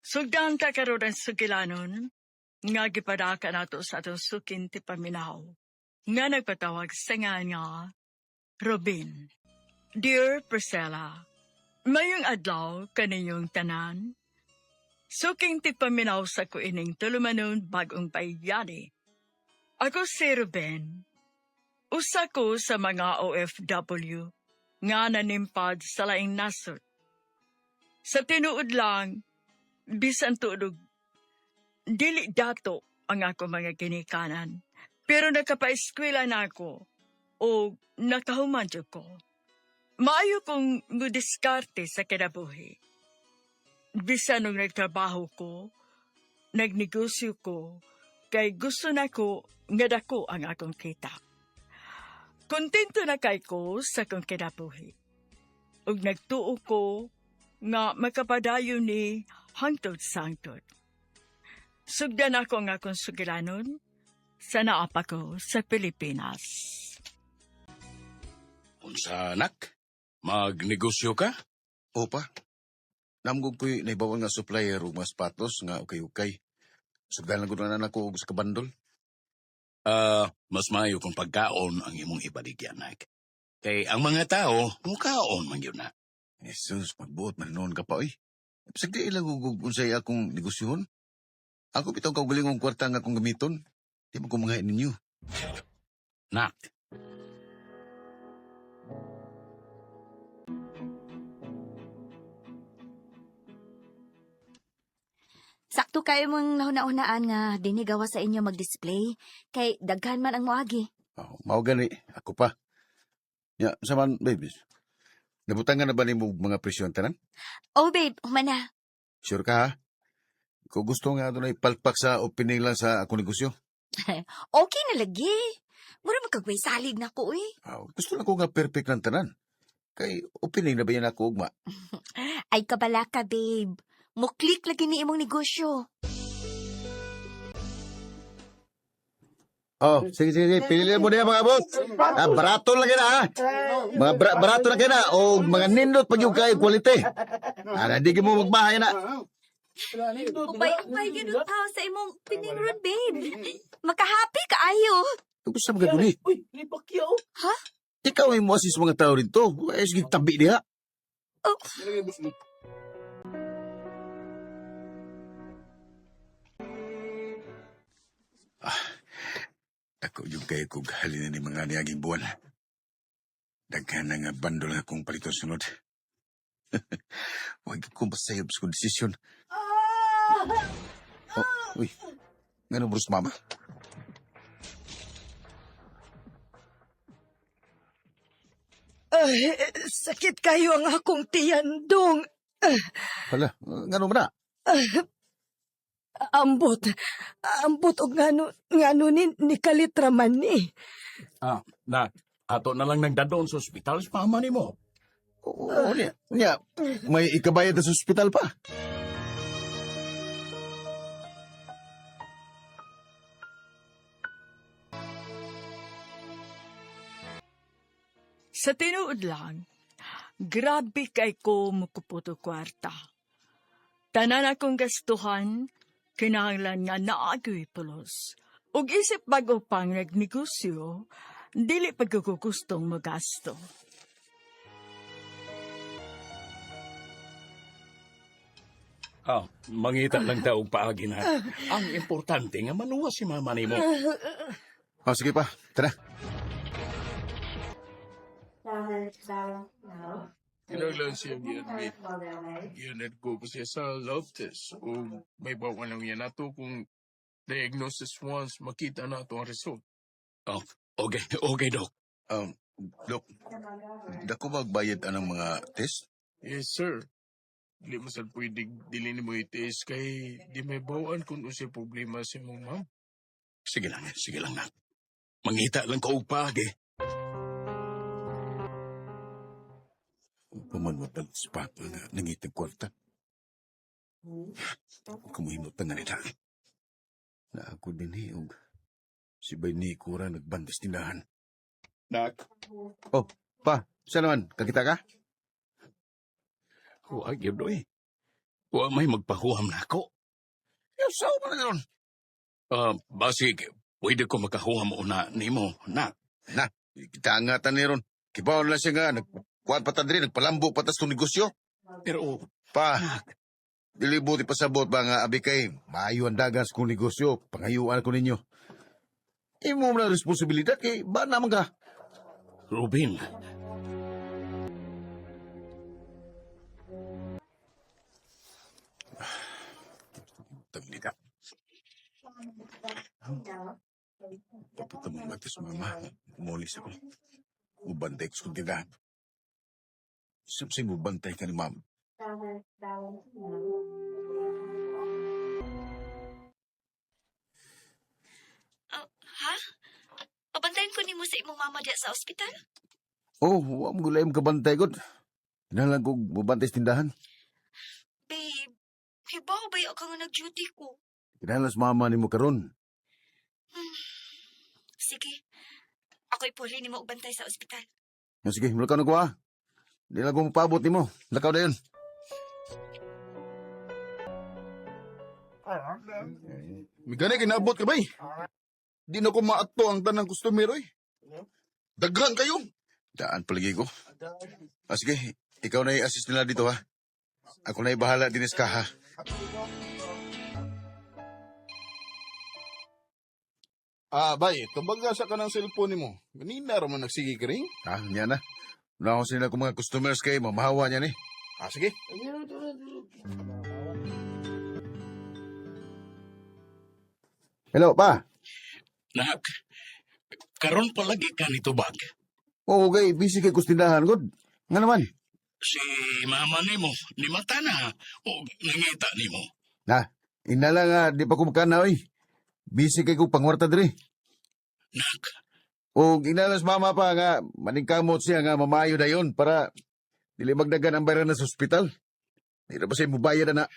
Sugdan ta karon ang sugilanon, nga gipadaka nato sa atong sukin ti paminaw, nga nagpatawag sa nga Robin. Dear Priscilla, mayong adlaw kaninyong tanan, suking ti paminaw sa kuining tulumanon bagong bayani. Ako si Robin, usa ko sa mga OFW nga nanimpad sa laing nasod. Sa tinuod lang, bisan tuod dili dato ang ako mga ginikanan, pero nakapaeskwela na ako o nakahuman jud ko. Maayo kong mudiskarte sa kinabuhi. Bisan nung nagtrabaho ko, nagnegosyo ko, kay gusto na ko nga dako ang akong kita. Kontento na kay ko sa akong kinabuhi. Ug nagtuo ko nga makapadayon ni hangtod sa hangtod. Sugdan ako ang akong sugilanon sa naapa ko sa Pilipinas. Unsa anak? Magnegosyo ka? Opa, namgog ko'y naibawal nga supplier o mga sapatos nga ukay-ukay. Sugdan lang ko na ako og sa kabandol. Mas maayo kung pagkaon ang imong ibaligyan, anak. Kay ang mga tao, mukaon man yun na. Jesus, magbuot man noon ka pa, oy. Sagdi ilang ugog unsay akong negosyohon. Ako bitaw kaugalingong kwarta nga akong gamiton. Di mo ko mga ninyo. Nak, Sakto kayo mong nahuna-hunaan nga dinigawa sa inyo mag-display, kay daghan man ang moagi. Oh, mao gani, ako pa. Ya, saman, babies. Nabutangan na ba ni mo mga presyon tanan? Oh babe, humana. Sure ka ha? Kung gusto nga doon ay palpak sa opening lang sa akong negosyo. Okay na lagi. Mura magkagway salig na ko eh. Gusto lang ko nga perfect ng tanan. Kay opening na ba yan ako, ugma? Ay kabala ka babe. Muklik lagi ni imong negosyo. Oh, sige. Pili mo niya mga boss. Barato lang na ha. Mga barato lang na. O mga nindot pag yung kayo quality. Hindi mo magbahay na. Upay yun tao sa imong piningron babe. Makahappy ka ayo. Gusto mo gano'n eh. Uy, lipakyaw. Ha? Ikaw ay mo asis mga tao rin to. Ay, sige, tabi niya. Oh. Ako yung kayo kong halina ni mga niyaging buwan. Daghan na nga bandol nga kong palito sunod. Huwag akong masayab sa kong desisyon. Oh, uy. Nga Bruce, mama? Ay, sakit kayo ang akong tiyan, Dong. Hala, nga mo na? Ambot og ngano ni kalitraman ni. Nak, ato na lang nagdadon sa ospital sa mama ni mo. Oo, niya. May ikabayad na sa ospital pa. Sa tinuod lang, grabe kay ko mukuputo kwarta. Tanan akong gastuhan, kinahanglan nga naagoy pulos. Ug isip bago pang nagnegosyo, dili pagkukustong magasto. Mangita lang taog paagi na. Ang importante nga manuwa si mama ni mo. Sige pa, tara. Kinaglan siya gi-admit. Gi-admit ko pa siya sa love test. O may bawa lang yan nato kung diagnosis once makita na ito ang result. Okay, Dok. Dok, dako magbayad anang mga test? Yes, sir. Dili mo sad pwede dili mo i-test kay di may bawaan kung unsay problema sa imong ma'am. Sige lang, nak. Mangita lang ko og paagi. Pamanwat ang sapato na nangitag kwarta. Kumuhimot pa na rin lang. Na ako din og si Bay ni Kura nagbandas tindahan. Nak. Oh, pa, saan naman? Kakita ka? Huwag yun, doy. Wa may magpahuam na ako. Yasaw mo na gano'n. Basig, pwede ko makahuam una nimo, nak. Na, kita angatan ni ron. Kibaw na siya nga, nagkuhan pa tadri, nagpalambo patas itong negosyo. Pero, Pa, dilibuti pa sabot ba nga abi kay, maayo ang dagas kong negosyo, pangayuan ko ninyo. Imo mo na responsibilidad kay, ba naman ka? Ruben, Taglita. Papunta mo natin sa mama. Umulis ako. Mubantay ko sa tindahan. Siyempre mubantay ka ni mama. Ha? Pabantayin ko ni mo sa imong mama diya sa ospital? Oh, huwag mo gulay mo kabantay ko. Hinalang ko mubantay sa tindahan. Babe, hibaw ba yung kang nag-duty ko? Hinalang sa mama ni mo karon. Sige, ako'y puli ni mo ubantay sa ospital. Sige, mulakaw na ko ha. Hindi lang ko mapabot ni mo. Lakaw na yun. May gani kinabot ka ba eh? Di na ko maato ang tanang customer eh. Daghan kayo. Daan palagi ko. Sige, ikaw na i-assist nila dito ha. Ako na bahala din sa kaha. Bay, tumbaga sa kanang cellphone mo. Ganina raman nagsigi ka rin. Yan na. Wala ko sila kung mga customers kay mamahawa niya ni. Sige. Hello, pa. nak, karon palagi ka nito bag. Oo, okay. Busy kay kustindahan. Good. Nga naman. Si mama nimo, ni mata na, o nangita nimo. Na, inala nga, di pa kumakana, oy. Busy kay ko pangwarta diri. Nak, O inalas mama pa nga, maningkamot siya nga mamayo na yon para dili magdagan ang bayaran sa ospital. Di na ba siya mubayad na?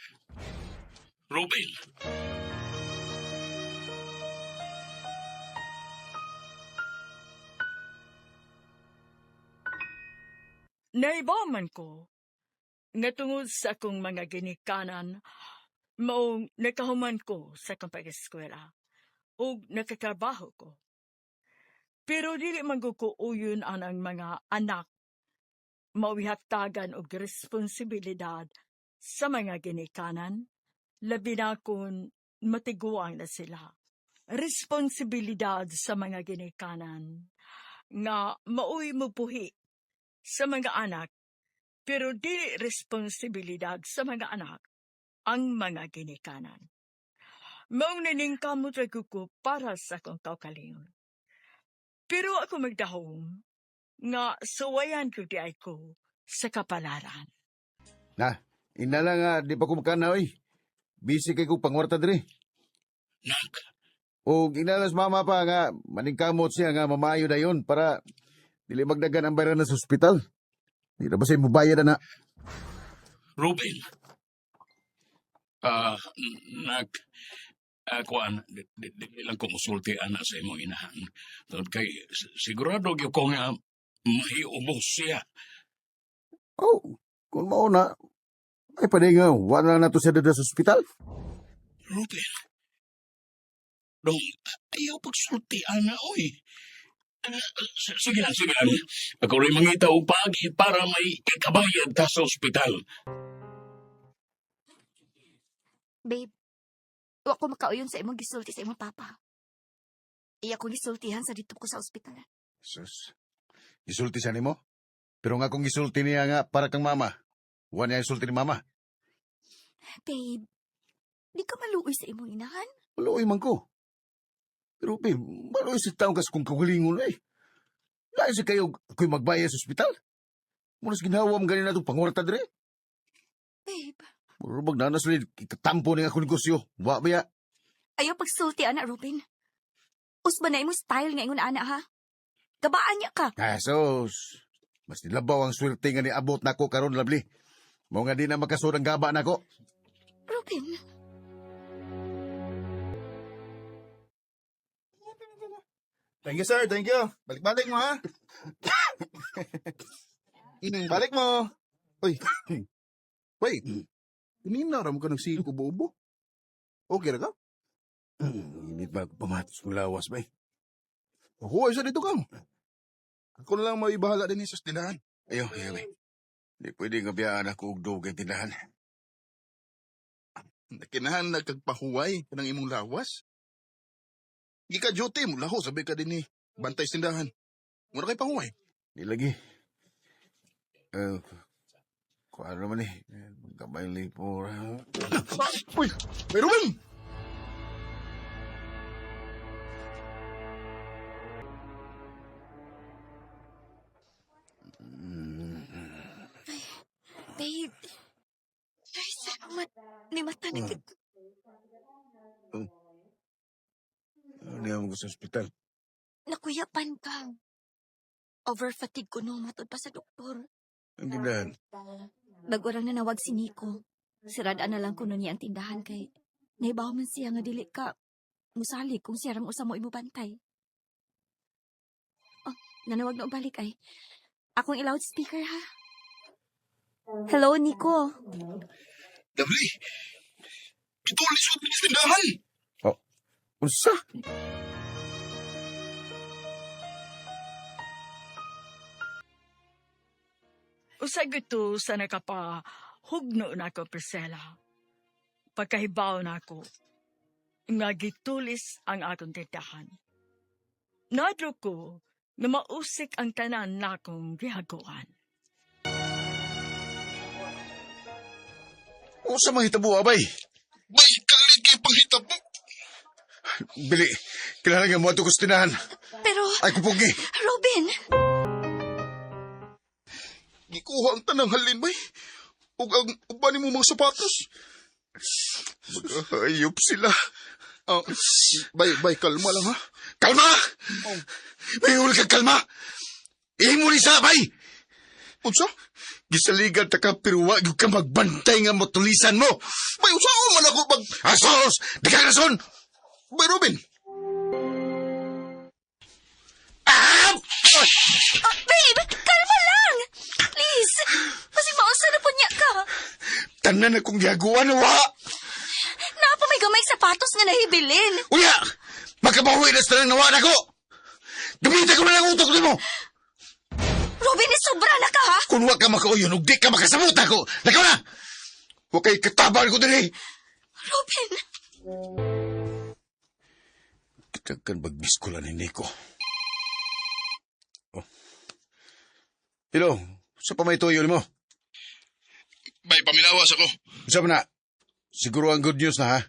Ruben, Naibaman ko, nga tungod sa akong mga ginikanan, maong nakahuman ko sa akong pag-eskwela, o nakatrabaho ko. Pero dili man ko uyon ang mga anak mauhatagan og responsibilidad sa mga ginikanan, labi na kung matiguang na sila. Responsibilidad sa mga ginikanan nga mauwi mo puhi sa mga anak, pero dili responsibilidad sa mga anak ang mga ginikanan. Maong naningkamot ra ko para sa akong kaugalingon. Pero ako magdahom nga suwayan ko di ay ko sa kapalaran. Na, inala nga, di pa kumakana, oy. Busy kay ko pangwarta diri. nak, O inalas mama pa nga, maningkamot siya nga mamayo na yon para dili magdagan ang bayaran sa ospital. Di na ba siya mubayad na? Ruben. Nak, kuan, di lang ko musulti anak sa imong inahan. Tungod kay, sigurado gyud ko nga maiubos siya. Oh, kung mauna, ay pa nga, wala na to siya dada sa ospital. Ruben. Dong, ayaw pagsulti anak, oy. Sige lang, sige lang. Ako rin mangita o pagi para may ikabayad ta sa ospital. Babe, wa ko makauyon sa imong gisulti sa imong papa. Iya ko gisultihan sa dito ko sa ospital. Sus, gisulti siya ni mo? Pero nga kung gisulti niya nga para kang mama, wala niya gisulti ni mama. Babe, di ka maluoy sa imong inahan? Maluoy man ko. Pero babe, maluoy sa taong kas kung kagalingon eh. Lain si kayo ako'y magbayad sa ospital. Munas ginawa mo ganina itong pangwarta dire. Babe, Muro magnanas ulit, ikatampo na ako negosyo. Wa ba ya? ayaw pagsulti, anak Robin. Usba na imong style nga ingon ana ha. Gabaan niya ka. Sos, mas nilabaw ang swerte nga ni abot na ko karon labli. Mao nga di na makasud ang gaba na ko. Robin, Thank you, sir. Thank you. Balik-balik mo, ha? Balik mo. Uy. Uy. Ininaram ka ng siko, bobo. Okay na ka? Hindi ba ako pamatos ng lawas, bay? Huwag sa dito ka. Ako na lang maibahala din sa tinahan. Ayaw, bay. Hindi pwede ngabiyaan ako og dugay tindahan. Nakinahan na kagpahuway ka ng imong lawas. Di ka duty mo, laho, sabi ka din ni bantay sa tindahan. Muna kay pahuway. Di lagi. Kung ano naman Magkabay lipo. Uy! May Ruben! Babe. Ay, salamat. Ni mata na Hindi ako sa ospital. nakuyapan ka. Over-fatigue ko no, matod pa sa doktor. Ang tindahan. Bagurang nanawag si Nico. Siradaan na lang kuno niya ang tindahan kay naibaw man siya nga dili ka musali kung siya rang usa mo imubantay. Oh, nanawag na og balik ay. Akong i-loudspeaker ha. Hello, Nico. Dabli! Pitulis mo sa tindahan! Unsa? Usag ito sa nakapahugno na ko, Priscilla. Pagkahibaw na ako, nga gitulis ang akong tindahan. Nadro ko na mausik ang tanan na akong gihaguan. O sa mga hitabo, abay? Bay, kalit kayo panghitap mo! Bili, kilala nga mo ito kustinahan. Pero, Ay, kupugi. Robin, Gikuha ang tanang halin, bay. Ug ang uban mo mga sapatos. Ayop sila. Ah, bay, kalma lang ha. Kalma! May huli kang kalma! Ihimo ni sa, bay! Unsa? Gisaligan ta ka pero wag ka magbantay nga motulisan mo. Bay, unsa ako man ako pag... Asos! Dikang rason! Bay, Robin! Ah! babe, kalma lang. Please, kasi mausa na po niya ka. Tanan akong gihaguan, wa! Napa may gamay sapatos nga nahibilin. Uya! Magkabahuwi na sa nawa na ko! Gamitin ko na lang utok mo! Robin, sobra na ka ha. Kung wag ka makauyon, ug di ka makasamot ako! Lakaw na! Huwag kay katabal ko din eh! Robin, Kitagan bagmis ko lang ni Nico. Oh. Hello, sa pamay-tuyo mo? Bay, paminawas ako. Sabi na, siguro ang good news na ha.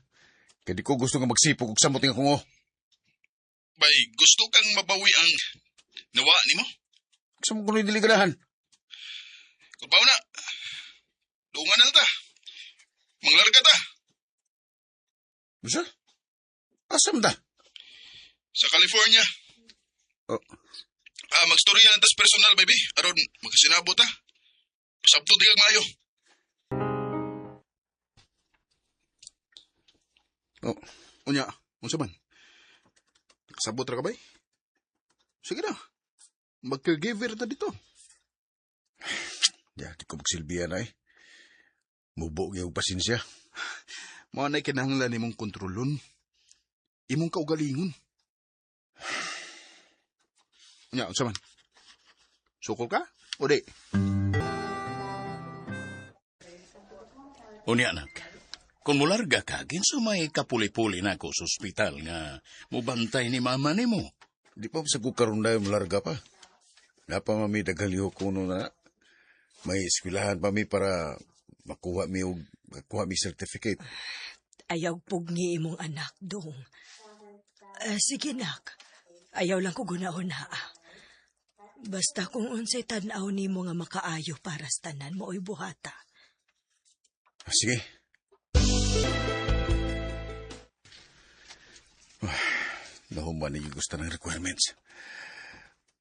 Kaya di ko gusto nga magsipog kung samuting akong oh. Bay, gusto kang mabawi ang nawa ni mo? Gusto mo kung hindi ganahan. Kupaw na. Dungan na ta. Manglarga ta. Basta? Asam ta? Sa California. Oh. Magstorya na tas personal, baby. Aron, magkasinabo ta. Pasabto di kag maayo. Oh. Unya, unsa man? Nakasabot ra ka bay? Sige na. Mag-caregiver ta dito. Ya, di ko magsilbihan na eh. Mubo yung pasensya. Mga na kinahanglan nimong kontrolon. Imong kaugalingon. Unya, unsa man? Sukol ka? O di? Unya anak, kung mularga ka, ginso may kapuli-puli na ako sa ospital nga mubantay ni mama ni mo. Di pa sa kukaroon na mularga pa. Napa mami daghaliho kuno na. May eskwelahan pa mi para makuha mi certificate. Ayaw pugni imong anak, dong. Sige, nak. Ayaw lang ko gunahon na. Basta kung unsay tan-aw nimo nga makaayo para sa tanan mo oy buhata. Sige. Nahuman na yung gusto ng requirements.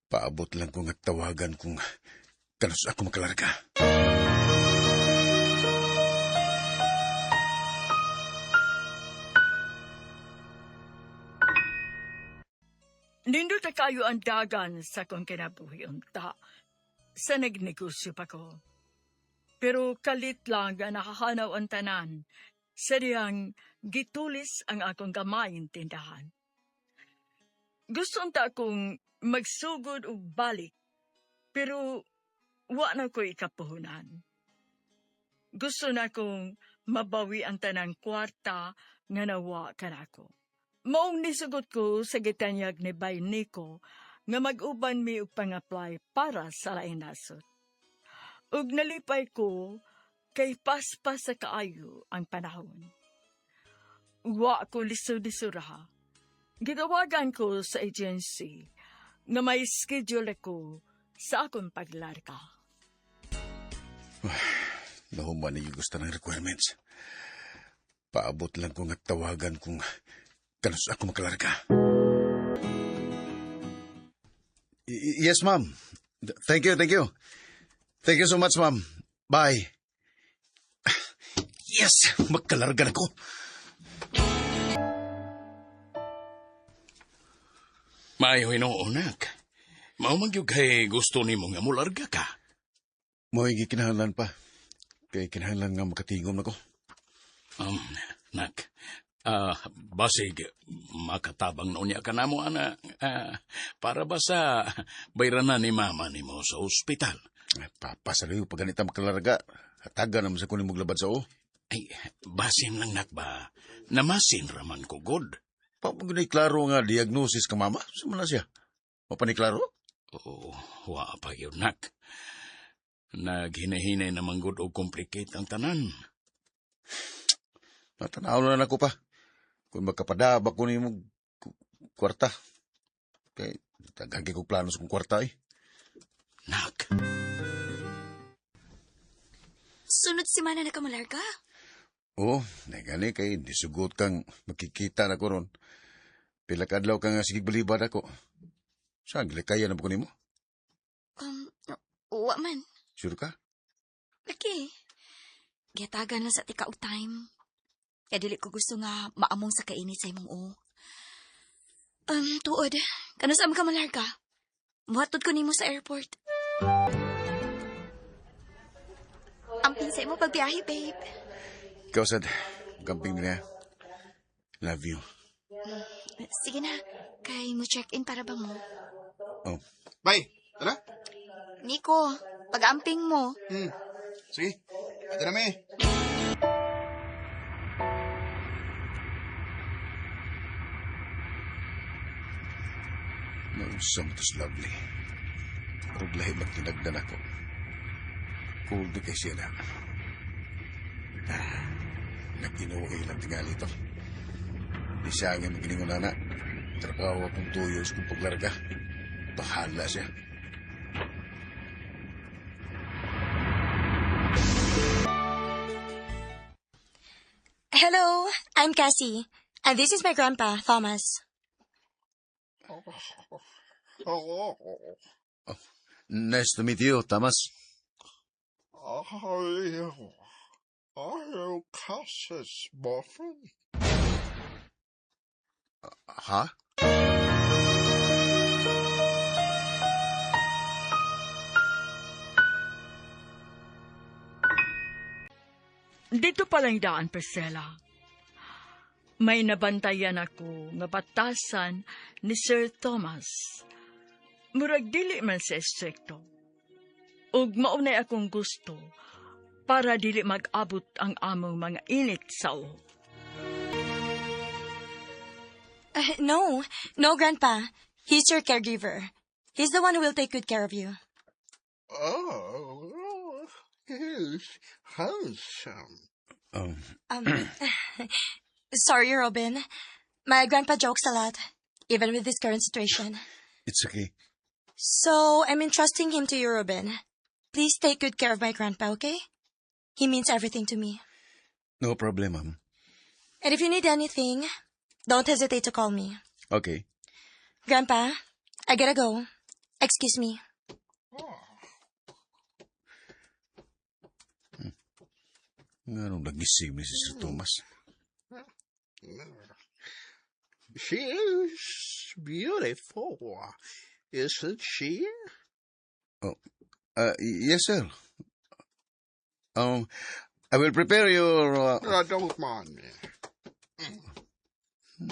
Paabot lang kong at tawagan kung kanus ako makalarga. Nindot na kayo ang dagan sa kong kinabuhi unta sa nagnegosyo pa ko. Pero kalit lang nga nakahanaw ang tanan. Sa diyang gitulis ang akong gamayin tindahan. Gusto unta akong magsugod og balik, pero wa na ko ikapuhunan. Gusto na kong mabawi ang tanang kwarta nga nawa kanako. Maong nisugot ko sa gitanyag ni Bay Nico nga mag-uban mi og pang-apply para sa lain nasod. Ug nalipay ko kay paspas sa kaayo ang panahon. Wa ko lisod-lisuraha. Gitawagan ko sa agency nga may schedule ako sa akong paglarga. Nahuman na yung gusto ng requirements. Paabot lang ko nga tawagan kung kanus ako makalarga. Yes, ma'am. Thank you. Thank you so much, ma'am. Bye. Yes, magkalarga na ko. Maayo inuunak. Maumagyog kay gusto ni mo nga mularga ka. Mo'y kinahanglan pa. Kay kinahanglan nga makatingom na ko. Nak, basig makatabang noon niya ka na mo, ana. Para ba sa bayranan ni mama ni mo sa ospital? Papasalayo pag ganita makalarga. Hataga naman sa kuning maglabad sa o. Ay, basin lang nak ba? Namasin raman ko, God. Papagunay klaro nga diagnosis ka mama. Saan na siya? Mapaniklaro? Oo, wa pa yun, nak. Naghinahinay naman good o complicate ang tanan. Natanaw na ako pa. Kung magkapadaba ko ni mo kwarta. Kay tagagi ko plano sa kong kwarta eh. Nak, Sunod si Mana na kamalarga? Oo, gani kay disugot kang makikita na ko ron. Pila kadlaw ka nga sige balibad ako. Saan, kaya na ba ko ni mo? Uwa man. Sure ka? Laki. Giyatagan lang sa tika og time. Kaya dili ko gusto nga maamong sa kainit sa imong o. Tuod. Kano saan ka malarga? Muhatod ko nimo sa airport. Amping sa imo pagbiyahe, babe. Ikaw, Sad. Camping na. Love you. Sige na. Kay mo check-in para ba mo? Oh. Bye. Tara. Nico, pag-amping mo. Sige. Ito na may. Nausam tos lovely. Pero lahi magtinagdan ako. Cool di kay siya na. Nagkinuwi lang tingali ito. Di siya nga maginingon na. Trabaho akong tuyos kung paglarga. Bahala siya. Hello, I'm Cassie, and this is my grandpa, Thomas. Nice to meet you, Thomas. Are you Cass's boyfriend? Ha? Dito palang daan, Priscilla. May nabantayan ako nga batasan ni Sir Thomas. Murag dili man sa estrikto. Ug maunay akong gusto para dili mag-abot ang among mga init sa o. No, Grandpa. He's your caregiver. He's the one who will take good care of you. Oh, he's handsome. Sorry, Robin. My grandpa jokes a lot, even with this current situation. It's okay. So, I'm entrusting him to you, Robin. Please take good care of my grandpa, okay? He means everything to me. No problem, ma'am. And if you need anything, don't hesitate to call me. Okay. Grandpa, I gotta go. Excuse me. Nga nung nagising ni si Sir Thomas. She is beautiful, isn't she? Yes, sir. I will prepare your... Don't mind me.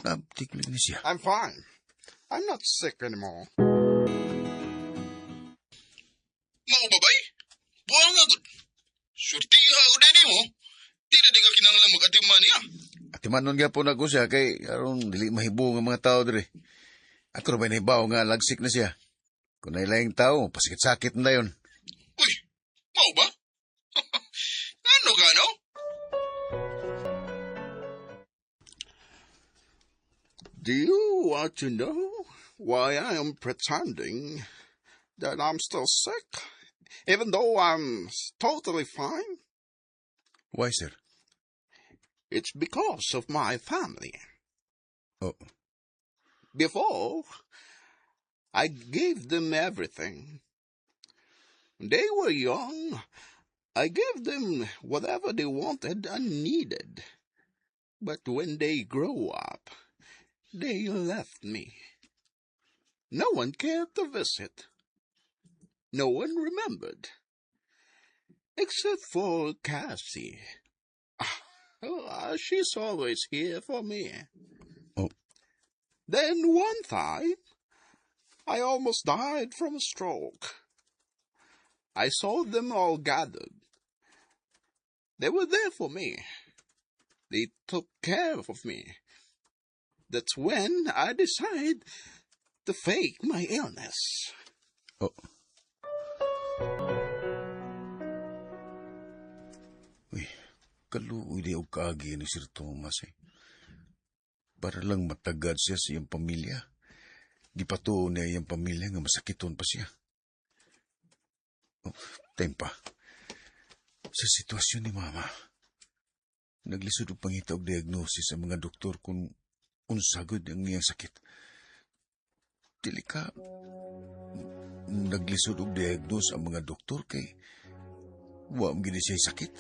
Nabtikli ni siya. I'm fine. I'm not sick anymore. Mao babay? Buang agad. Surtiha ako din mo. Di na di ka kinanglan mag-atiman niya. Atimanon nga po na ko siya kay aron dili mahibo nga mga tao dire. Ako rin nahibaw nga lagsik na siya. Kung nailayang tao, pasikit-sakit na yun. Uy, mao ba? Ano ka, no? Do you want to know why I am pretending that I'm still sick, even though I'm totally fine? Why, sir? It's because of my family. Oh, Before, I gave them everything. When they were young, I gave them whatever they wanted and needed. But when they grew up, they left me. No one cared to visit. No one remembered. Except for Cassie. She's always here for me. Oh. Then one time, I almost died from a stroke. I saw them all gathered. They were there for me. They took care of me. That's when I decided to fake my illness. oh. Uy, kaluoy di og kaagi ni Sir Thomas eh. Para lang matagad siya sa iyang pamilya. Gipatuon niya iyang pamilya nga masakiton pa siya. Oh, tempa. Sa sitwasyon ni Mama, naglisod og pangita og diagnosis sa mga doktor kung unsagod ang iyang sakit. Dili ka naglisod og diagnose ang mga doktor kay wa ang gini siya sakit.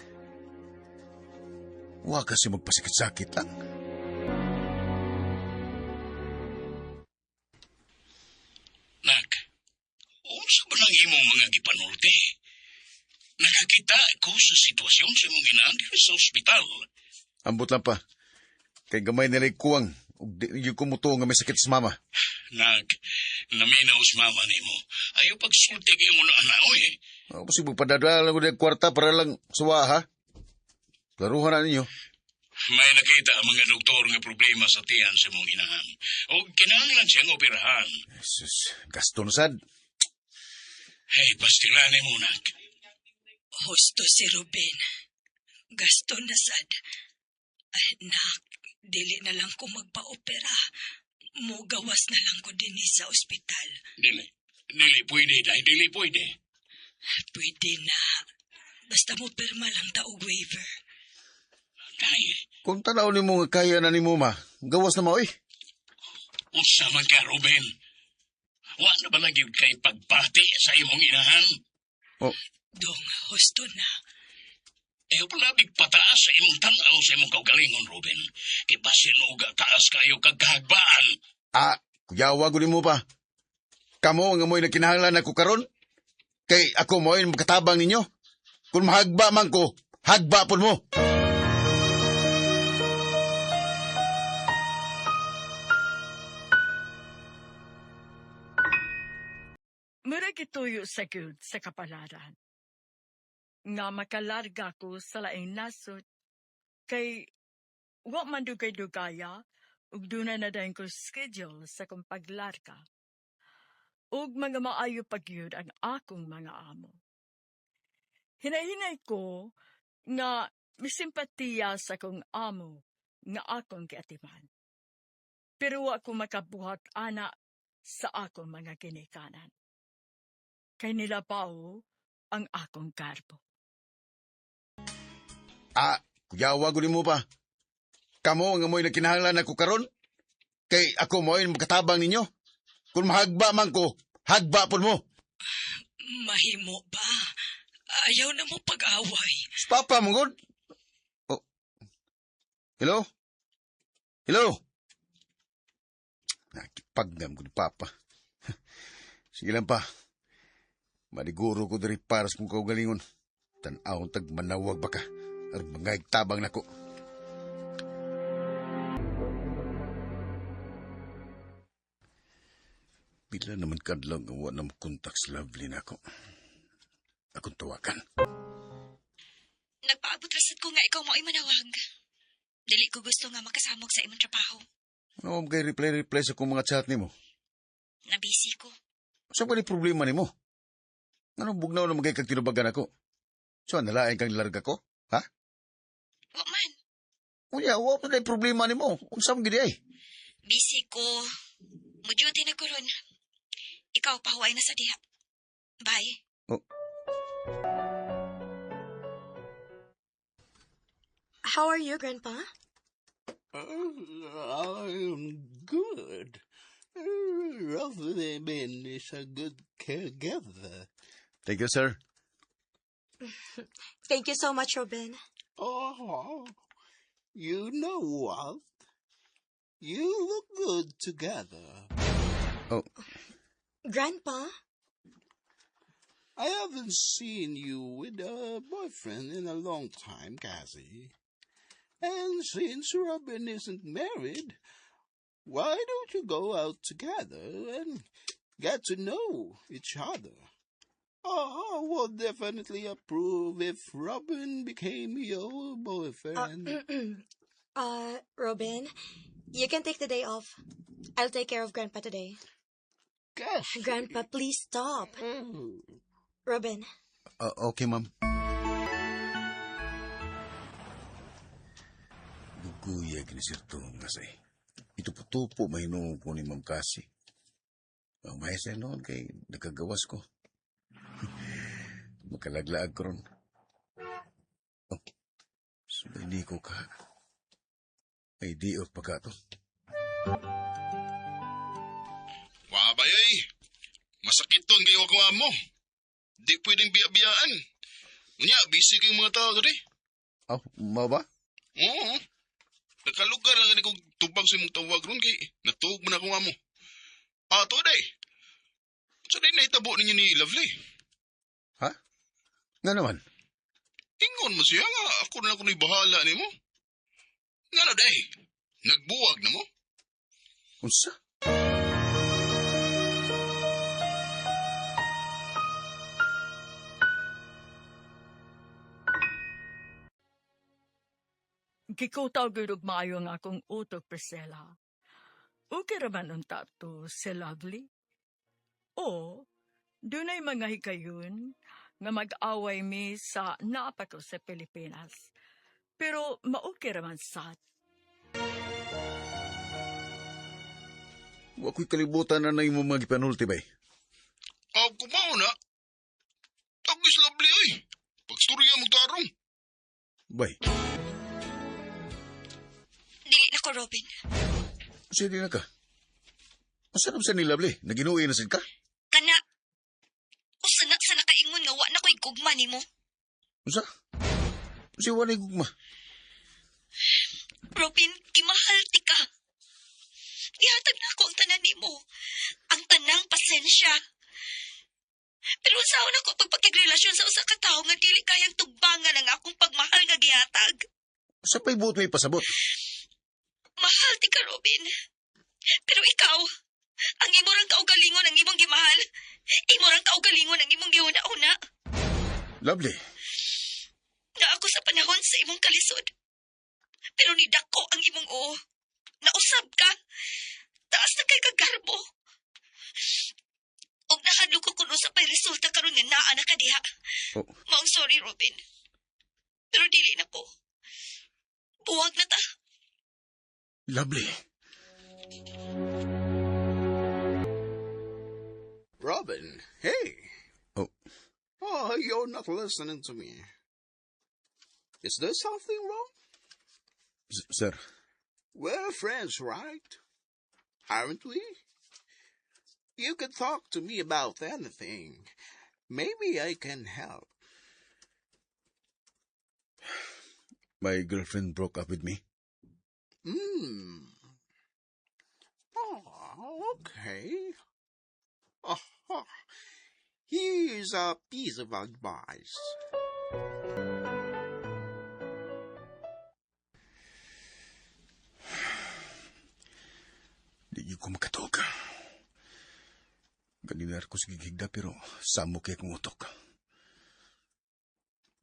Wa kasi magpasakit-sakit lang. Nak, unsa ba lang imong mga gipanulti? Nakakita ko sa sitwasyon sa imong ginaan dito sa ospital. Ambot lang pa. Kay gamay nila kuwang ug di yung kumuto nga may sakit sa mama. Nak, naminaw sa mama nimo. Ayaw pagsulti kayo mo na anaoy. Ako si padadala ko ng kwarta para lang suwa ha. Laruhan na ninyo. May nakita ang mga doktor nga problema sa tiyan sa imong inahan. O kinahanglan siyang operahan. Jesus, gaston sad. Hey, pastilane mo, nak. Husto si Ruben. Gaston na sad. Ay, nak, dili na lang ko magpa-opera. Mugawas na lang ko din sa ospital. Dili pwede, day. Dili pwede. Pwede na. Basta mo pirma lang taog waiver. Day, Kung tanaw ni mo nga kaya na ni mo ma, gawas na mo eh. unsa man ka, Ruben? Wa na ba lagi kay pagpati sa imong inahan? Oh, Dong, husto na. Ayaw pala pataas sa imong tanaw sa imong kaugalingon, Ruben. Kay basin uga taas kayo kagkahagbaan. kuyawa ko ni mo pa. Kamo nga mo'y nakinahanglan ako karon. Kay ako mo'y makatabang ninyo. Kung mahagba man ko, hagba po mo. Mura gituyo sa gud sa kapalaran. Nga makalarga ko sa laing nasod, kay wa man dugay-dugaya, ug duna na dayon ko schedule sa kong paglarga. Ug mga maayo pagyud ang akong mga amo. Hinahinay ko nga misimpatiya sa kong amo nga akong giatiman. Pero wa ko makabuhat ana sa akong mga ginikanan. Kay nilabaw ang akong karbo. Kuyawa ko ni mo pa. Kamo nga mo'y nakinahanglan ako karon. Kay ako mo'y makatabang ninyo. Kung mahagba man ko, hagba po mo. Mahimo ba? Ayaw na mo pag-away. Si Papa mo god. Oh. Hello? Hello? Nakipagdam ko ni Papa. Sige lang pa. Maliguro ko dari paras kong kaugalingon. Tanaw tag manawag ba ka? Ar mga tabang nako. Bila naman kadlang awa na makontak sa Lovely nako. Akong tawagan. Nagpaabot rasad ko nga ikaw mo'y manawag. Dili ko gusto nga makasamog sa imong trabaho. Ano kay reply sa kong mga chat nimo? Nabisi ko. Sa pa ni problema nimo? Anong bugnaw na magay kag tinubagan ako? So, nalain kang larga ko? Ha? Wa man. Unya, wa pa na problema nimo. Unsam gidi ay? Busy ko. Muduty na ko ron. Ikaw pahuway na sa diha. Bye. Oh. How are you, Grandpa? I'm good. Robin is a good caregiver. Thank you, sir. Thank you so much, Robin. Oh, you know what? You look good together. Oh, Grandpa? I haven't seen you with a boyfriend in a long time, Cassie. And since Robin isn't married, why don't you go out together and get to know each other? I would definitely approve if Robin became your boyfriend. Robin, you can take the day off. I'll take care of Grandpa today. Gosh. Grandpa, please stop. Robin. okay, ma'am. Guguyag ni Sir Thomas eh. Ito po tupo mahinungog ko ni Ma'am Cassie. Ang mahisa noon kay nakagawas ko. Makalaglaag ko ron. Oh, sabay di ko ka. Ay di o pa ka to. Wabay ay. Masakit to ang gayo ko mo. Di pwedeng biya-biyaan. Unya, busy kang mga tao dali. Oh, ma ba? Oo. Nakalugar lang kong tubang sa mong tawag ron kay natuog mo na ko nga mo. To day. So day naitabo ninyo ni Lovely. Ha? Nga naman? Ingon mo siya nga ako na ako bahala ni mo. Nga na day. Nagbuwag na mo. Unsa? Gikutaw gud og maayo nga akong utok, Priscilla. Okay raman unta to si Lovely. O, dunay mga hikayon nga mag-away mi sa naapa ko sa Pilipinas. Pero maokay raman sad. Wa ko'y kalibutan na na yung mga gipanulti ba eh. Kumao na. Tagis Lovely ay. Pagstorya mo tarong. Bay, Dili na ko, Robin. sige na ka. Masarap sa ni Lovely. Naginuwi na sin ka? Kana, usanak sa nakaingon nga wa na ko'y gugma ni mo. Unsa? Si walay gugma. Robin, kimahal ti ka. Ihatag na ako ang tanan ni mo. Ang tanang pasensya. Pero saan ako pagpakigrelasyon sa usa ka tawo nga dili kayang tugbangan ang akong pagmahal nga gihatag. Sa pa'y buot may pasabot. Mahal ti ka, Robin. Pero ikaw, ang imorang kaugalingon ang imong gimahal. Imorang kaugalingon ang imong giuna-una. Lovely. Na ako sa panahon sa imong kalisod. Pero nidako ang imong o. Nausab ka. Taas na kay kagarbo. Og nahadlo ko kuno sa pay resulta karon nga naa na ka diha. Oh. Maong sorry, Robin. Pero dili na ko. Buwag na ta. Lovely. Robin, hey. Oh. Oh, you're not listening to me. Is there something wrong? Sir. We're friends, right? Aren't we? You can talk to me about anything. Maybe I can help. My girlfriend broke up with me. Oh, okay. Oh, here's a piece of advice. ko makatog. Ganinar ko sa gigigda pero samo kaya kong utok.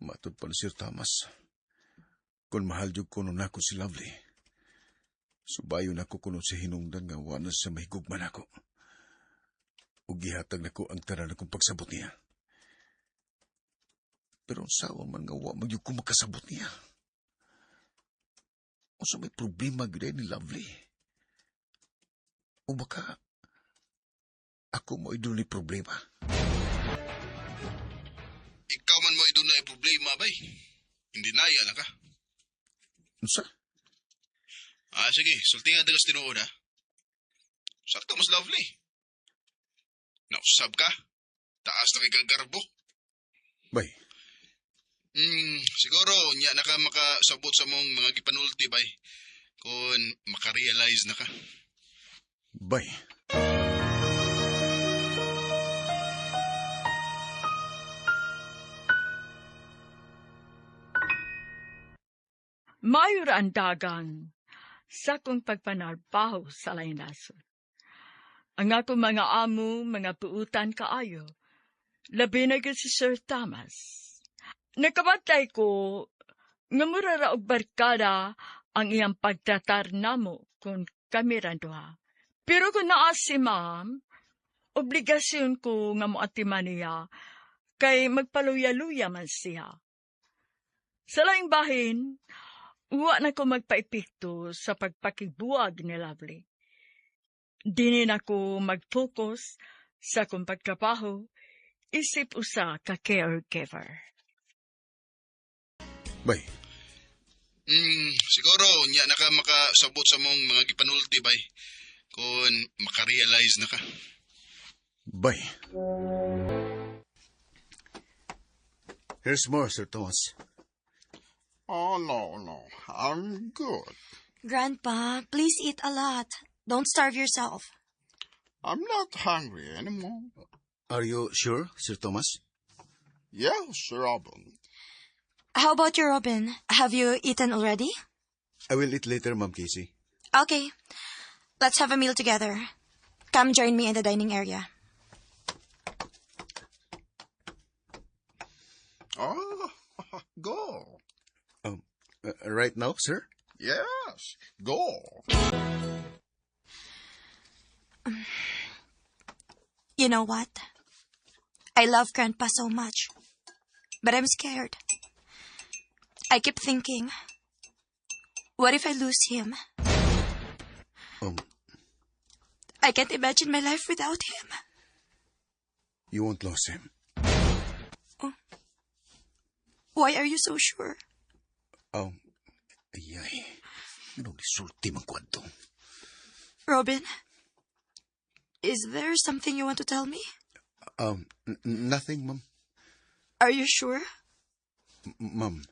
Matod pa ni Sir Thomas. Kung mahal jud ko nun ako si Lovely. Subayon ako kuno sa hinungdan nga wala sa mahigugman ako. Ug gihatag nako ang tanan akong pagsabot niya. Pero ang sawa man nga wa magyud ko makasabot niya. O sa may problema gid ni Lovely. O baka ako mo idun ni problema. Ikaw man mo idun na problema, bay. Hindi naya na ka. Unsa? Sige, sultingan dagas tinuod ha. Sakto mas Lovely. Nausab ka? Taas na kay gagarbo. Bay, Siguro, nya na ka makasabot sa mong mga gipanulti, bay. Kung makarealize na ka. bay. Mayor ang dagan sa kong pagpanarbaho sa laynason. Ang ako mga amo, mga puutan kaayo, labi na si Sir Thomas. Nakabatay ko nga murara og barkada ang iyang pagtatar namo kung kami randuha. Pero kung naa si ma'am, obligasyon ko nga moatiman niya kay magpaluya-luya man siya. Sa laing bahin, uwa na ko magpaipikto sa pagpakibuwag ni Lovely. Dinin ako mag-focus sa kong pagtrabaho, isip usa ka caregiver. Bay, Siguro, nya na ka makasabot sa mong mga gipanulti, bay. Kung makarealize na ka. bay. Here's more, Sir Thomas. Oh, no. I'm good. Grandpa, please eat a lot. Don't starve yourself. I'm not hungry anymore. Are you sure, Sir Thomas? Yes, Robin. How about you, Robin? Have you eaten already? I will eat later, Ma'am Casey. Okay. Let's have a meal together. Come join me in the dining area. Oh, go. Right now, sir? Yes, go. You know what? I love Grandpa so much. But I'm scared. I keep thinking, what if I lose him? I can't imagine my life without him. You won't lose him. Why are you so sure? Ayay. Ano ni sulti mang kwanto? Robin, is there something you want to tell me? Nothing, Ma'am. Are you sure? Ma'am.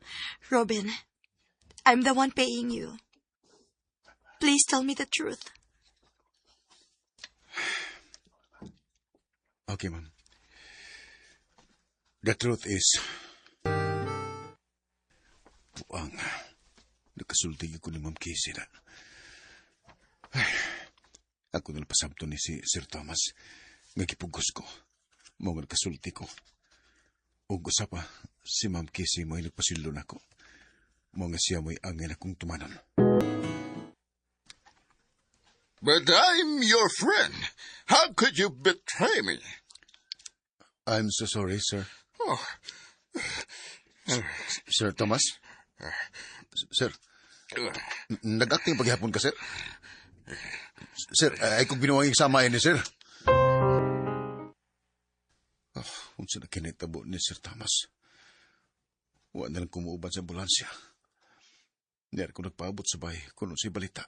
Robin, I'm the one paying you. Please tell me the truth. Okay, Ma'am. The truth is, buang, nakasulti ko ni Ma'am Casey na. Ay, ako na pasabto ni si Sir Thomas. Nagipugos ko. Mga nakasulti ko. O gusa pa, si Ma'am Casey mo'y nagpasildo na ko. Mga siya mo'y angin akong tumanon. But I'm your friend. How could you betray me? I'm so sorry, sir. Oh. Sir Thomas? Sir, nag-acting paghihapon ka, sir? Sir, ay kung binuwang isama ni sir. Kung sila kinitabo ni Sir Thomas, wala na lang kumuuban sa ambulansya. Niyari ko nagpaabot sa bahay kuno si balita.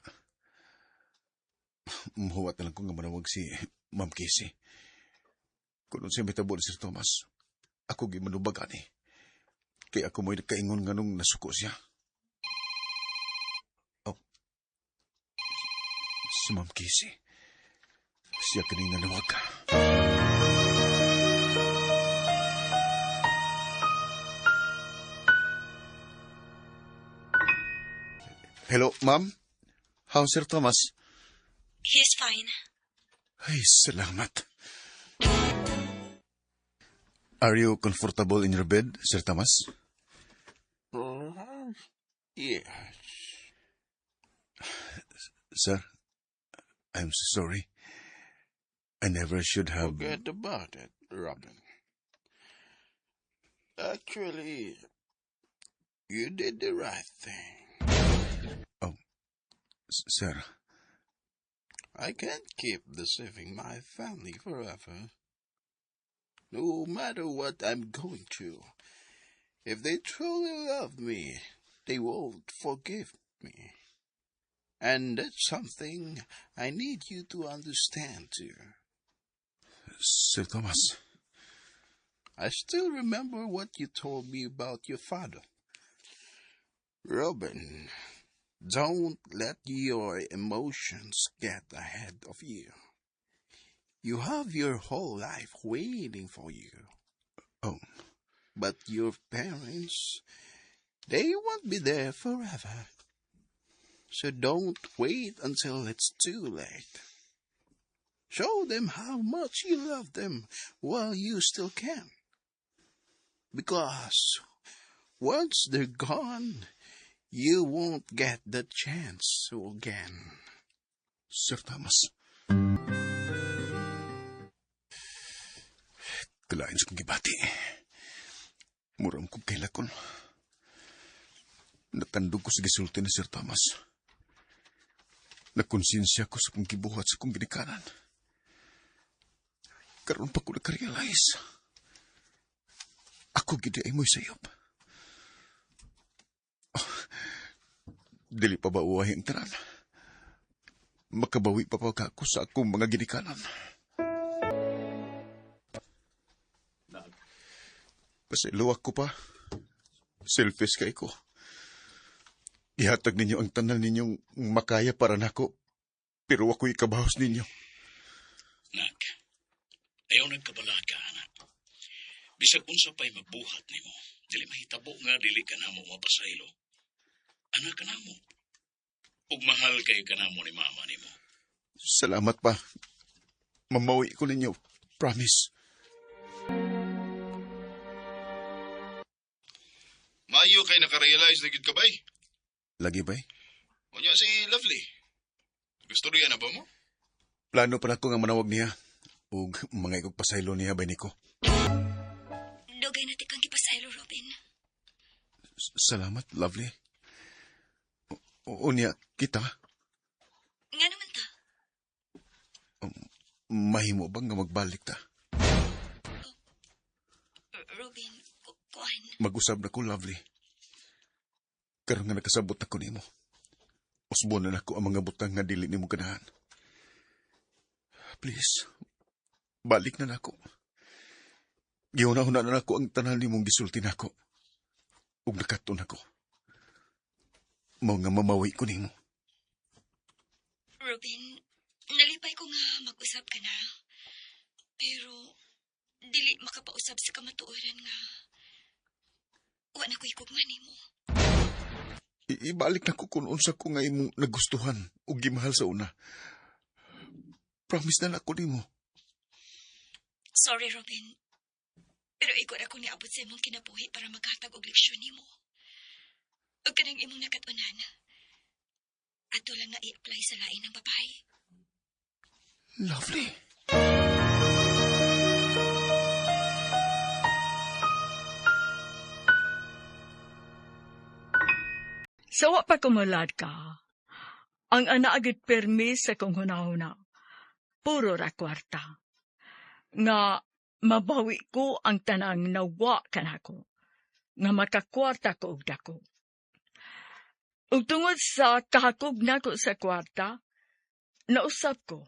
Mahuwat na lang ko nga manawag si Ma'am Casey. Kuno siya mitabo ni Sir Thomas, ako gimanubagan eh. Kaya ako mo'y nagkaingon nga nung nasuko siya. Si Ma'am Casey. Siya kanina nawag ka. Hello, Ma'am? How's Sir Thomas? He's fine. Ay, salamat. Are you comfortable in your bed, Sir Thomas? Yes. Sir, I'm so sorry. I never should have... Forget about it, Robin. Actually, you did the right thing. Sir, I can't keep deceiving my family forever. No matter what I'm going through, if they truly love me, they won't forgive me. And that's something I need you to understand too. Sir Thomas, I still remember what you told me about your father. Robin, don't let your emotions get ahead of you. You have your whole life waiting for you. Oh. But your parents, they won't be there forever. So don't wait until it's too late. Show them how much you love them while you still can. Because once they're gone, you won't get the chance again. Sir Thomas. Kalain sa kong gibati. Muram kong kailakon. Natandog ko sa gisulti ni Sir Thomas. Nakonsensya ko sa kong gibuhat sa kong ginikanan. Karon pa ko nakarealize. Ako gidi ay mo'y sayop. Dili pa ba uwahi ang tanan? Makabawi pa ako sa akong mga ginikanan. Pasiluwak ko pa. Selfish kay ko. Ihatag ninyo ang tanan ninyong makaya para nako. Pero ako'y kabahos ninyo. Nak, ayaw nagkabalaan ka, anak. Bisag unsa pa'y mabuhat nimo, dili mahitabo nga dili ka namo mapasaylo. Anak ka namo. Ug mahal kay ka namo ni mama nimo. Salamat pa. Mamawi ko ninyo. Promise. Mayo kay nakarealize na gid ka bay. Lagi ba'y? O niya si Lovely. Gusto riya na ba mo? Plano pa na ko nga manawag niya. Ug mga ikog pasaylo niya ba niko. Dugay na tikang gipasaylo, Robin. Salamat, Lovely. Unya, kita. Nga naman ta. Mahimo ba nga magbalik ta? Robin, kuan. Mag-usab na ko, Lovely. Karon nga nakasabot na ko nimo. Usbo na nako ang mga butang nga dili nimo ganahan. Please, balik na nako. Gihuna-huna na nako ang tanan nimong gisulti nako. Ug nakaton nako. Mao nga mamawi ko nimo. Robin, nalipay ko nga mag-usab ka na. Pero, dili makapausab sa kamatuoran nga. Wa na ko ikugman nimo. Ibalik na ko kung unsa ko nga imong nagustuhan o gimahal sa una. Promise na nako nimo. Sorry, Robin. Pero ikot ako niabot sa imong kinabuhi para maghatag og leksyon nimo. Ug kanang imong nakatunan. Ato lang na i-apply sa lain ng babae. Lovely. Sawa pa kumulad ka. Ang anaagid permi sa kong hunahuna. Puro ra kwarta. Nga mabawi ko ang tanang nawa kanako. Nga makakwarta ko og dako. Ug tungod sa kahakog nako sa kwarta, nausap ko.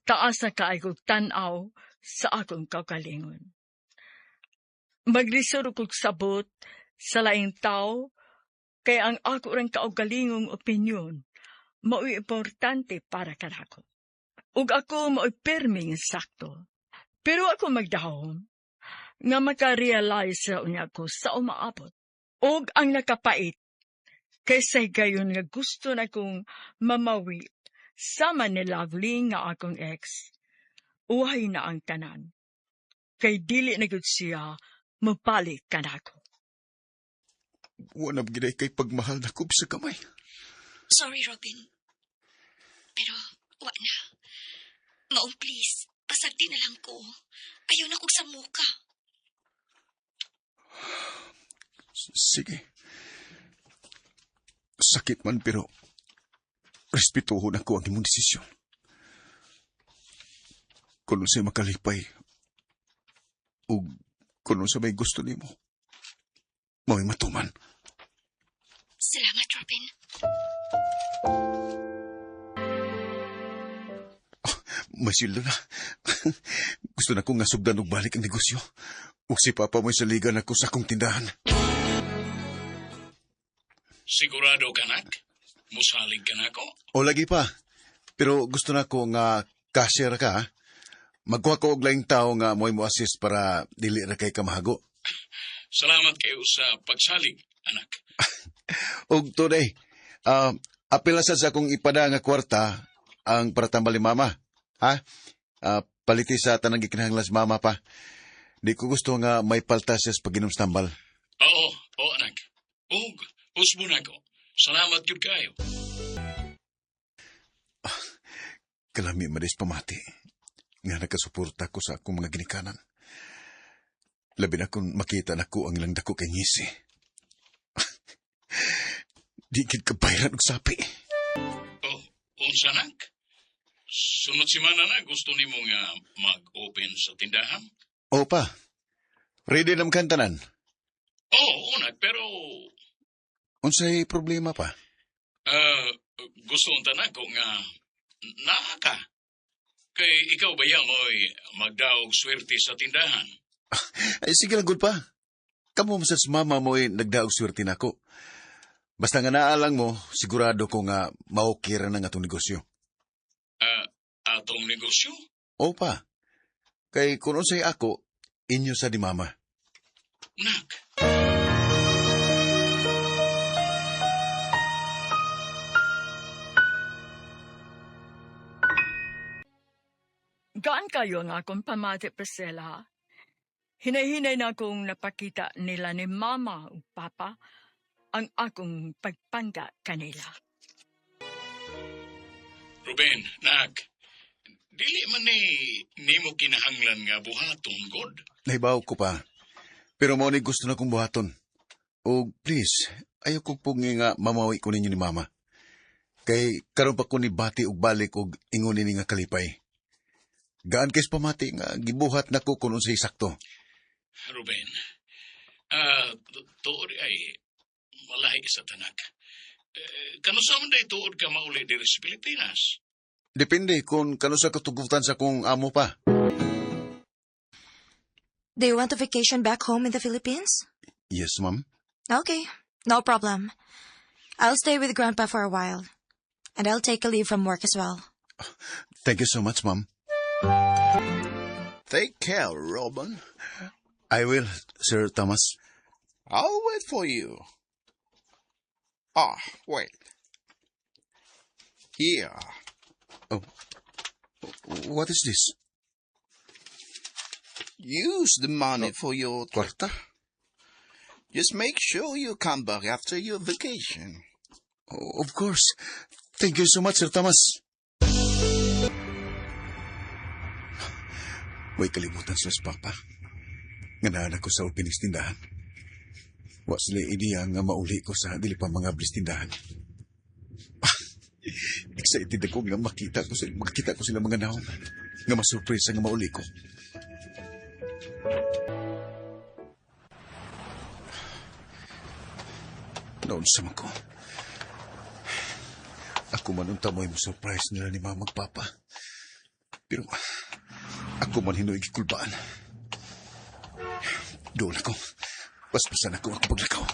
Taas na kaayog tanaw sa akong kaugalingon. Maglisod kog sabot sa laing tao. Kaya ang ako rin kaugalingong opinyon, mao'y importante para kanako. Ug ako mao'y perming sakto. Pero ako magdahom, nga makarealize sa unya ko sa umaabot. Ug ang nakapait, kaysa gayon nga gusto na kong mamawi Sama ni Lovely nga akong ex, uhay na ang tanan. Kay dili na gud siya mabalik kanako. Wanap giday kay pagmahal na kub sa kamay. Sorry, Robin. Pero, wa na. Maong please, pasagdi na lang ko. Ayaw na kong sa muka. Sige. Sakit man pero respetuhon ako ang imong desisyon. Kung sa'y makalipay o kung sa may gusto nimo, maway matuman. Salamat, Robin. Masilo na. Gusto na kong nasugdan og balik ang negosyo. O si Papa mo'y saligan ako sa akong tindahan. Sigurado ka, nak? Musalig ka na ko? O lagi pa. Pero gusto na ko nga cashier ka, ha? Magkuha ko og laing tao nga mo'y mo assist para dili ra kay kamahago. Salamat kayo sa pagsalig, anak. Og today, apil na sa akong ipada nga kwarta ang para tambali mama. Ha? Paliti sa tanang gikinahanglan sa mama pa. Di ko gusto nga may palta siya sa pag-inom sa tambal. Oo, anak. Og, usbo na ko. Salamat yun kayo. Kalami madis pamati. Nga nakasuporta ko sa akong mga ginikanan. Labi na kung makita na ko ang ilang dako kay ngisi. Di gid kabayran og sapi. Oh, unsa nak? Sunod simana na gusto ni mo nga mag-open sa tindahan? Opa, ready nam kantanan. Oo, anak, pero Unsay problema pa? gusto unta na ko nga naa ka. Kay ikaw ba yan mo'y magdaog swerte sa tindahan? Ay, sige lang, good pa. Kamu masas mama mo'y nagdaog swerte na ko. Basta nga naalang mo, sigurado ko nga maukira na nga itong negosyo. Atong negosyo? Opa, kay kung unsay ako, inyo sa di mama. Nak, Gaan kayo ang akong pamati, Priscilla. Hinay-hinay na akong napakita nila ni Mama o Papa ang akong pagpangga kanila. Ruben, nak, dili man ni mo kinahanglan nga buhaton, God. Nahibaw ko pa. Pero mo ni gusto na kong buhaton. O please, ayaw ko pong nga mamawi ko ninyo ni mama. Kay karon pa ko ni bati og balik og ingon ni nga kalipay. Gaan kays pamati nga gibuhat na ko kung unsay sakto. Ruben, tuod ay malahi sa tanak. Kanusa man day tuod ka mauli diri sa Pilipinas? Depende kung kano sa katugutan sa kong amo pa. Do you want a vacation back home in the Philippines? Yes, ma'am. Okay, no problem. I'll stay with Grandpa for a while. And I'll take a leave from work as well. Thank you so much, ma'am. Take care, Robin. I will, Sir Thomas. I'll wait for you. Wait. Here. Oh, what is this? Use the money for your trip. Kwarta? Just make sure you come back after your vacation. Oh, of course. Thank you so much, Sir Thomas. May kalimutan sa papa. Nganahan ako sa openings tindahan. Wa sila ideya nga mauli ko sa dili pa mga blis tindahan. Excited ako nga makita ko sila mga naon. Nga masurpresa nga mauli ko. Noon sa ko. Ako man unta mo'y surprise nila ni mama papa. Pero ako man hinoy gikulbaan. Doon ako. Paspasan ako paglakaw.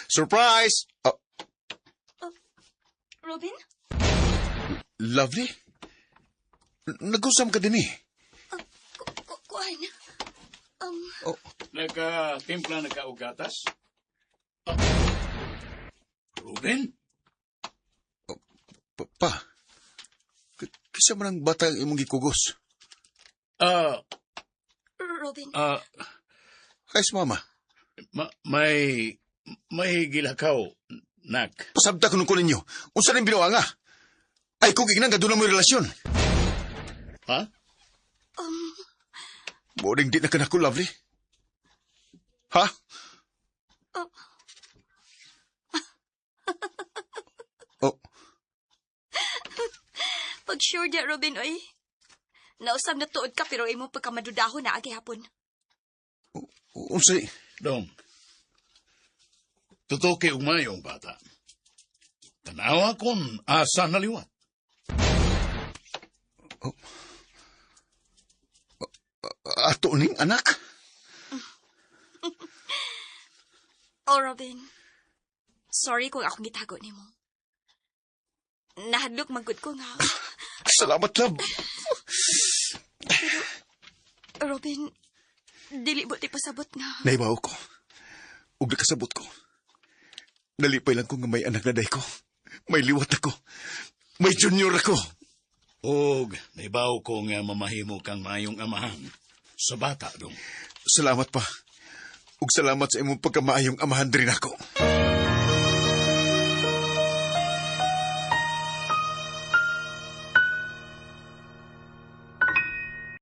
Surprise! Robin? Lovely? Nag-usam ka din eh. Kuan. Oh. Nagka-timpla, nagka-ugatas? Ruben? Pa, kisa man ang bata ang imong gikugos. Robin, Kais mama, May gilakaw, nak. pasabta ko nung ko ninyo. Unsa rin binuwa nga? Ay, kung ignang gaduna mo relasyon. Ha? Boring di na ka na ko, lovely. Ha? Oh, pag sure di, Robin, oy. Nausam na tuod ka pero imo pagkamadudahon na agi hapon. unsay? Dong. Totoo kay umayong bata. Tanawa kon asa naliwat. Ato ning anak? Oh, Robin. Sorry kung akong gitago nimo. Nahadlok magud ko nga. Salamat, love. Robin, dili buti pasabot nga. Naibaw ko. Ug nakasabot ko. Nalipay lang ko nga may anak na day ko. May liwat ako. May junior ako. Og, naibaw ko nga mamahimo kang mayong amahan sa bata, dong. Salamat pa. Ug salamat sa imong pagkamaayong amahan din ako.